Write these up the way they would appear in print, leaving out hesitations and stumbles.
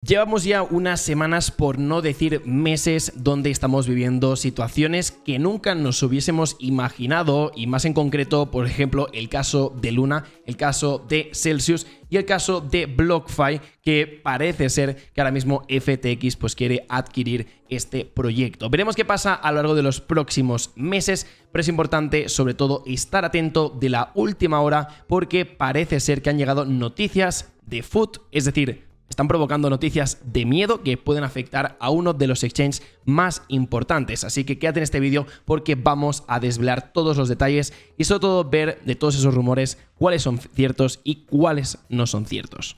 Llevamos ya unas semanas, por no decir meses, donde estamos viviendo situaciones que nunca nos hubiésemos imaginado, y más en concreto, por ejemplo, el caso de Luna, el caso de Celsius y el caso de BlockFi, que parece ser que ahora mismo FTX pues quiere adquirir este proyecto. Veremos qué pasa a lo largo de los próximos meses, pero es importante sobre todo estar atento de la última hora, porque parece ser que han llegado noticias de FUD, es decir, están provocando noticias de miedo que pueden afectar a uno de los exchanges más importantes. Así que quédate en este vídeo porque vamos a desvelar todos los detalles y sobre todo ver de todos esos rumores cuáles son ciertos y cuáles no son ciertos.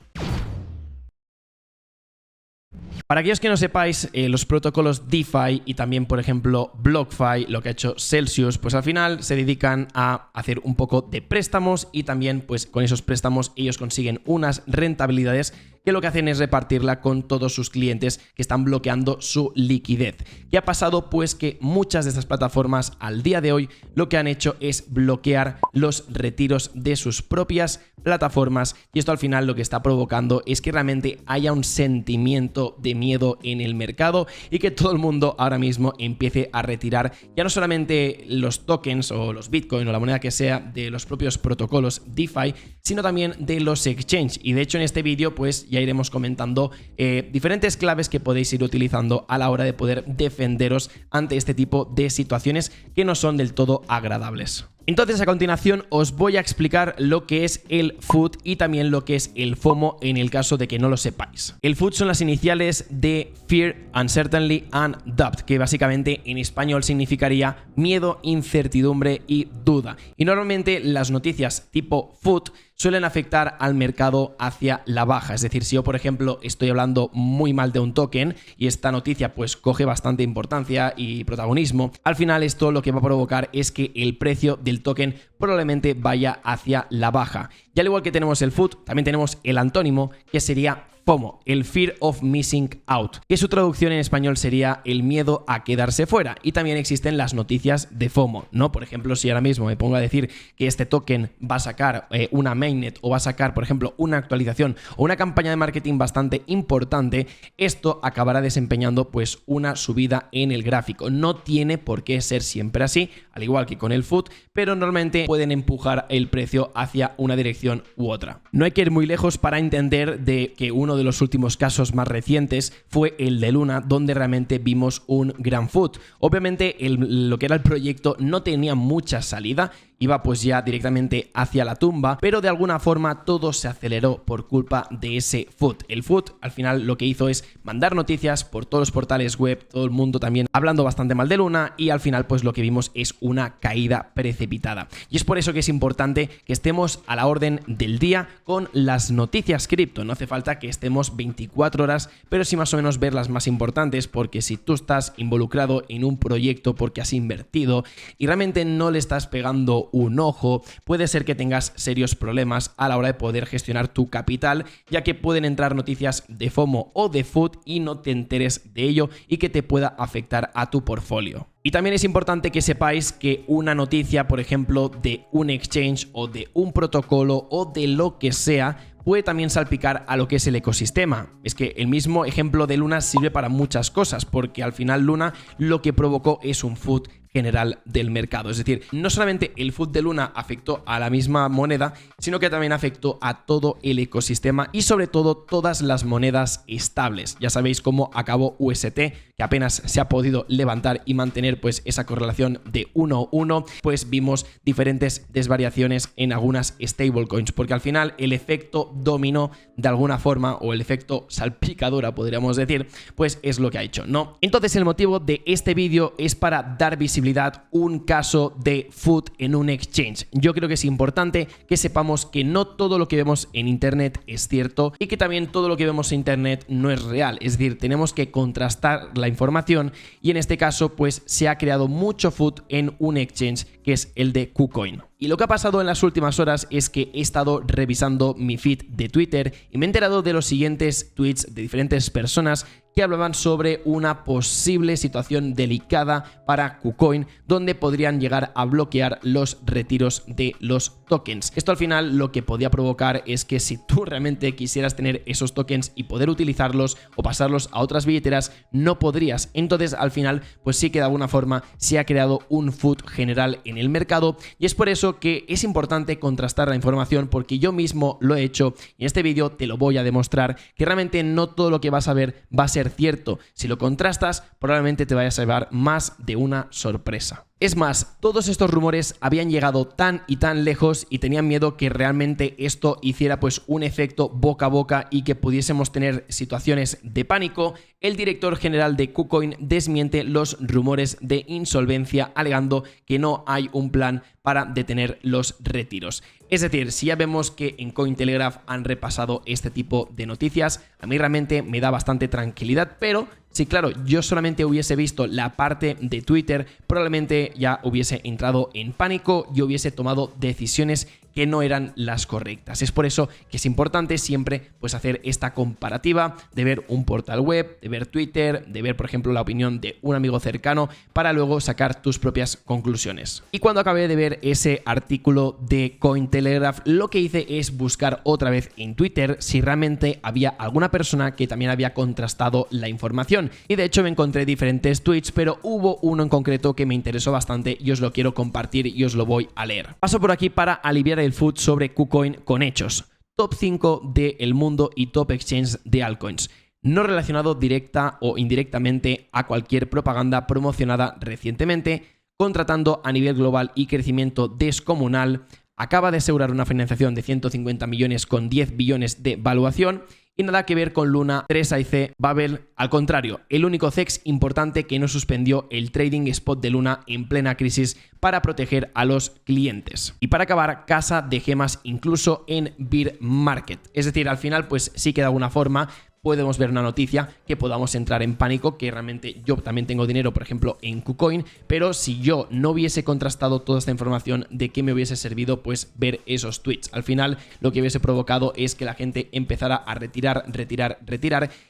Para aquellos que no sepáis, los protocolos DeFi y también, por ejemplo, BlockFi, lo que ha hecho Celsius, pues al final se dedican a hacer un poco de préstamos y también pues con esos préstamos ellos consiguen unas rentabilidades que lo que hacen es repartirla con todos sus clientes que están bloqueando su liquidez. ¿Qué ha pasado? Pues que muchas de estas plataformas al día de hoy lo que han hecho es bloquear los retiros de sus propias plataformas, y esto al final lo que está provocando es que realmente haya un sentimiento de miedo en el mercado y que todo el mundo ahora mismo empiece a retirar ya no solamente los tokens o los Bitcoin o la moneda que sea de los propios protocolos DeFi, sino también de los exchanges. Y de hecho en este vídeo pues ya iremos comentando diferentes claves que podéis ir utilizando a la hora de poder defenderos ante este tipo de situaciones que no son del todo agradables. Entonces, a continuación os voy a explicar lo que es el FUD y también lo que es el FOMO en el caso de que no lo sepáis. El FUD son las iniciales de Fear, Uncertainty and Doubt, que básicamente en español significaría miedo, incertidumbre y duda. Y normalmente las noticias tipo FUD suelen afectar al mercado hacia la baja. Es decir, si yo, por ejemplo, estoy hablando muy mal de un token y esta noticia pues coge bastante importancia y protagonismo, al final esto lo que va a provocar es que el precio del token probablemente vaya hacia la baja. Y al igual que tenemos el FUD, también tenemos el antónimo, que sería FOMO, el Fear of Missing Out, que su traducción en español sería el miedo a quedarse fuera. Y también existen las noticias de FOMO, ¿no? Por ejemplo, si ahora mismo me pongo a decir que este token va a sacar una mainnet o va a sacar, por ejemplo, una actualización o una campaña de marketing bastante importante, esto acabará desempeñando pues una subida en el gráfico. No tiene por qué ser siempre así, al igual que con el FUD, pero normalmente pueden empujar el precio hacia una dirección u otra. No hay que ir muy lejos para entender de que uno de los últimos casos más recientes fue el de Luna, donde realmente vimos un gran FUD. Obviamente lo que era el proyecto no tenía mucha salida, iba pues ya directamente hacia la tumba, pero de alguna forma todo se aceleró por culpa de ese FUD. El FUD al final lo que hizo es mandar noticias por todos los portales web, todo el mundo también hablando bastante mal de Luna, y al final pues lo que vimos es una caída precipitada. Y es por eso que es importante que estemos a la orden del día con las noticias cripto. No hace falta que estemos 24 horas, pero sí más o menos ver las más importantes, porque si tú estás involucrado en un proyecto porque has invertido y realmente no le estás pegando un ojo, puede ser que tengas serios problemas a la hora de poder gestionar tu capital, ya que pueden entrar noticias de FOMO o de FUD y no te enteres de ello y que te pueda afectar a tu portfolio. Y también es importante que sepáis que una noticia, por ejemplo, de un exchange o de un protocolo o de lo que sea, puede también salpicar a lo que es el ecosistema. Es que el mismo ejemplo de Luna sirve para muchas cosas, porque al final Luna lo que provocó es un FUD general del mercado. Es decir, no solamente el FUD de Luna afectó a la misma moneda, sino que también afectó a todo el ecosistema y sobre todo todas las monedas estables. Ya sabéis cómo acabó UST, que apenas se ha podido levantar y mantener pues esa correlación de 1-1, pues vimos diferentes desvariaciones en algunas stablecoins, porque al final el efecto dominó de alguna forma, o el efecto salpicadura podríamos decir, pues es lo que ha hecho, ¿no? Entonces el motivo de este vídeo es para dar visibilidad un caso de FUD en un exchange. Yo creo que es importante que sepamos que no todo lo que vemos en internet es cierto y que también todo lo que vemos en internet no es real. Es decir, tenemos que contrastar la información, y en este caso pues se ha creado mucho FUD en un exchange que es el de KuCoin. Y lo que ha pasado en las últimas horas es que he estado revisando mi feed de Twitter y me he enterado de los siguientes tweets de diferentes personas que hablaban sobre una posible situación delicada para KuCoin, donde podrían llegar a bloquear los retiros de los tokens. Esto al final lo que podía provocar es que si tú realmente quisieras tener esos tokens y poder utilizarlos o pasarlos a otras billeteras, no podrías. Entonces al final pues sí que de alguna forma se ha creado un FUD general en el mercado, y es por eso que es importante contrastar la información, porque yo mismo lo he hecho y en este vídeo te lo voy a demostrar que realmente no todo lo que vas a ver va a ser cierto. Si lo contrastas, probablemente te vayas a llevar más de una sorpresa. Es más, todos estos rumores habían llegado tan y tan lejos y tenían miedo que realmente esto hiciera pues un efecto boca a boca y que pudiésemos tener situaciones de pánico. El director general de KuCoin desmiente los rumores de insolvencia, alegando que no hay un plan para detener los retiros. Es decir, si ya vemos que en Cointelegraph han repasado este tipo de noticias, a mí realmente me da bastante tranquilidad, pero sí, claro, yo solamente hubiese visto la parte de Twitter, probablemente ya hubiese entrado en pánico y hubiese tomado decisiones que no eran las correctas. Es por eso que es importante siempre pues hacer esta comparativa de ver un portal web, de ver Twitter, de ver por ejemplo la opinión de un amigo cercano para luego sacar tus propias conclusiones. Y cuando acabé de ver ese artículo de Cointelegraph, lo que hice es buscar otra vez en Twitter si realmente había alguna persona que también había contrastado la información. Y de hecho me encontré diferentes tweets, pero hubo uno en concreto que me interesó bastante y os lo quiero compartir y os lo voy a leer. Paso por aquí para aliviar el FUD sobre KuCoin con hechos. Top 5 del mundo y top exchange de altcoins. No relacionado directa o indirectamente a cualquier propaganda promocionada recientemente, contratando a nivel global y crecimiento descomunal. Acaba de asegurar una financiación de 150 millones con 10 billones de valuación. Y nada que ver con Luna, 3AC, Babel. Al contrario, el único CEX importante que no suspendió el trading spot de Luna en plena crisis para proteger a los clientes. Y para acabar, casa de gemas incluso en bear market. Es decir, al final pues sí que de alguna forma podemos ver una noticia que podamos entrar en pánico, que realmente yo también tengo dinero, por ejemplo, en KuCoin, pero si yo no hubiese contrastado toda esta información, ¿de qué me hubiese servido pues ver esos tweets? Al final lo que hubiese provocado es que la gente empezara a retirar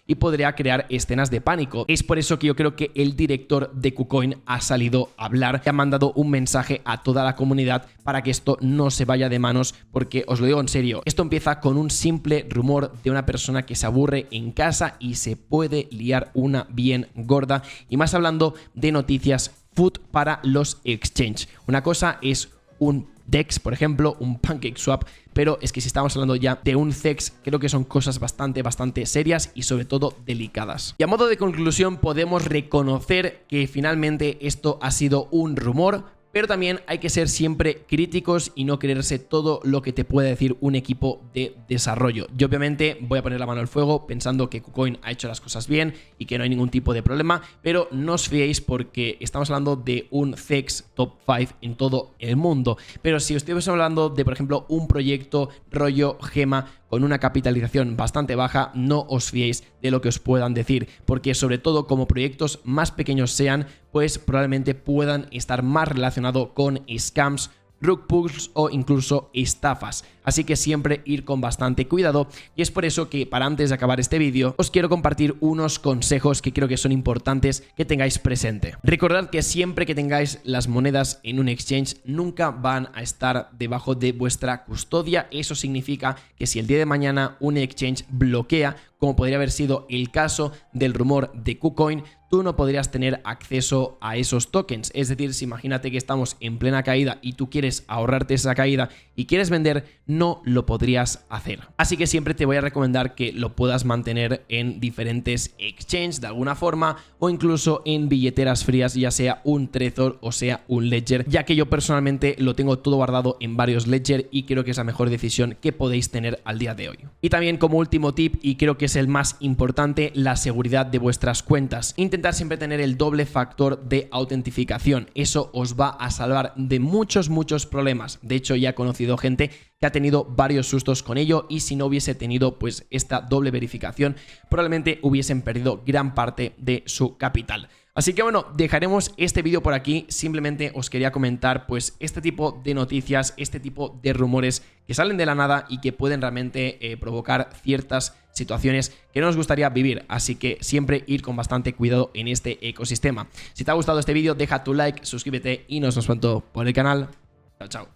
y podría crear escenas de pánico. Es por eso que yo creo que el director de KuCoin ha salido a hablar y ha mandado un mensaje a toda la comunidad para que esto no se vaya de manos, porque os lo digo en serio, esto empieza con un simple rumor de una persona que se aburre en casa y se puede liar una bien gorda, y más hablando de noticias FUD para los exchange. Una cosa es un DEX, por ejemplo, un PancakeSwap, pero es que si estamos hablando ya de un CEX, creo que son cosas bastante serias y sobre todo delicadas. Y a modo de conclusión podemos reconocer que finalmente esto ha sido un rumor, pero también hay que ser siempre críticos y no creerse todo lo que te puede decir un equipo de desarrollo. Yo obviamente voy a poner la mano al fuego pensando que KuCoin ha hecho las cosas bien y que no hay ningún tipo de problema, pero no os fiéis porque estamos hablando de un CEX top 5 en todo el mundo. Pero si estuviésemos hablando de, por ejemplo, un proyecto rollo Gema con una capitalización bastante baja, no os fiéis de lo que os puedan decir, porque sobre todo como proyectos más pequeños sean, pues probablemente puedan estar más relacionados con scams, rug pulls o incluso estafas. Así que siempre ir con bastante cuidado, y es por eso que para antes de acabar este vídeo os quiero compartir unos consejos que creo que son importantes que tengáis presente. Recordad que siempre que tengáis las monedas en un exchange nunca van a estar debajo de vuestra custodia. Eso significa que si el día de mañana un exchange bloquea, como podría haber sido el caso del rumor de KuCoin, tú no podrías tener acceso a esos tokens. Es decir, si imagínate que estamos en plena caída y tú quieres ahorrarte esa caída y quieres vender, no lo podrías hacer. Así que siempre te voy a recomendar que lo puedas mantener en diferentes exchanges de alguna forma, o incluso en billeteras frías, ya sea un Trezor o sea un Ledger, ya que yo personalmente lo tengo todo guardado en varios Ledger y creo que es la mejor decisión que podéis tener al día de hoy. Y también como último tip, y creo que es el más importante, la seguridad de vuestras cuentas. Intentar siempre tener el doble factor de autentificación. Eso os va a salvar de muchos problemas. De hecho, ya he conocido gente que ha tenido varios sustos con ello, y si no hubiese tenido pues esta doble verificación, probablemente hubiesen perdido gran parte de su capital. Así que bueno, dejaremos este vídeo por aquí. Simplemente os quería comentar pues este tipo de noticias, este tipo de rumores que salen de la nada y que pueden realmente provocar ciertas situaciones situaciones que no nos gustaría vivir, así que siempre ir con bastante cuidado en este ecosistema. Si te ha gustado este vídeo, deja tu like, suscríbete y nos vemos pronto por el canal. Chao, chao.